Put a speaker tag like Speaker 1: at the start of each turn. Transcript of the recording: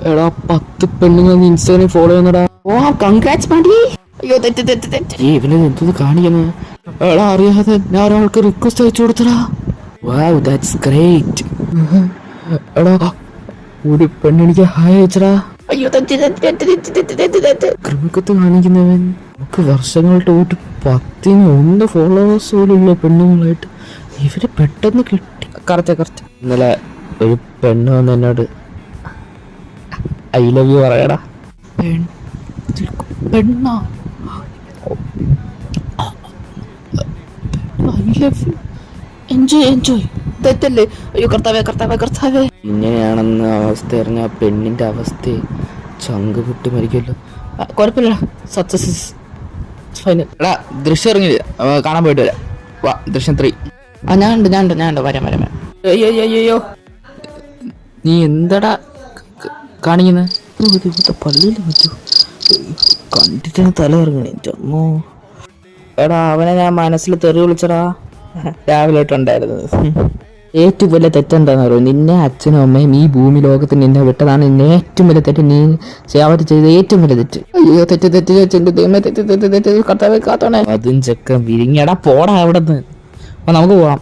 Speaker 1: എടാ 10 പെണ്ണുങ്ങൾ ഇൻസ്റ്റാഗ്രാമിൽ ഫോളോ ചെയ്യുന്നടാ. ഓ കൺഗ്രാറ്റ്സ് മാഡി. അയ്യോ തെറ്റ് തെറ്റ് തെറ്റ്. ഇവനെ എന്തത് കാണിക്കുന്നത്? എടാ അറിയാതെ ഞാൻ ഒരാൾക്ക് റിക്വസ്റ്റ് അയച്ചു കൊടുത്തടാ. വാവ് ദാറ്റ്സ് ഗ്രേറ്റ്. എടാ ഒരു പെണ്ണെനിക്ക് ഹായ് അയച്ചടാ. അയ്യോ തെറ്റ് തെറ്റ് തെറ്റ് തെറ്റ് തെറ്റ് തെറ്റ് തെറ്റ്. ക്രിമിക്കത്ത് കാണിക്കുന്നവൻ നമുക്ക് വർഷങ്ങളുടെ പോയിട്ട് 10 ഫോളോവേഴ്സ് പോലുള്ള പെണ്ണുങ്ങളായിട്ട് ഇവര് പെട്ടെന്ന് കിട്ടി. കറക്റ്റ്. ഇന്നലെ ഒരു പെണ്ണ് വന്ന് എന്നോട് ഐ ലവ് യു പറയടാ. പെണ്ണാ ഐ ലവ് യു. എൻജോയ് തെറ്റല്ലേ? അയ്യോ കർത്താവേ. ഇങ്ങനെയാണെന്ന അവസ്ഥ അറിഞ്ഞ ആ പെണ്ണിന്റെ അവസ്ഥ ചങ്ക് പൊട്ടി മരിക്കല്ലോ. കുഴപ്പമില്ല, സക്സസ് ഫൈനൽ. എടാ ദൃശ്യം ഇറങ്ങി കാണാൻ പോയിട്ട് വരാം. വാ ദൃശ്യം 3. ഞാനുണ്ട് വരാം. അയ്യോ നീ എന്താടാ കാണിക്കുന്നത്? പള്ളിയിൽ പറ്റൂ കണ്ടിട്ട് തല ഇറങ്ങണേ അമ്മോ. എടാ അവനെ ഞാൻ മനസ്സിൽ തെറി വിളിച്ചടാ രാവിലെ തൊട്ടുണ്ടായിരുന്നത്. ഏറ്റവും വലിയ തെറ്റെന്താന്ന് പറയുക? നിന്നെ അച്ഛനും അമ്മയും ഈ ഭൂമി ലോകത്ത് നിന്നെ വിട്ടതാണ് നിന്നെ ഏറ്റവും വലിയ തെറ്റ്. നീ അവർ ചെയ്ത ഏറ്റവും വലിയ തെറ്റ്. അയ്യോ തെറ്റ് കർത്താവേ കാത്തോണേ. അതും ചെക്കൻ വിരിങ്ങടാ പോടാ അവിടെ നിന്ന്. അപ്പൊ നമുക്ക് പോവാം.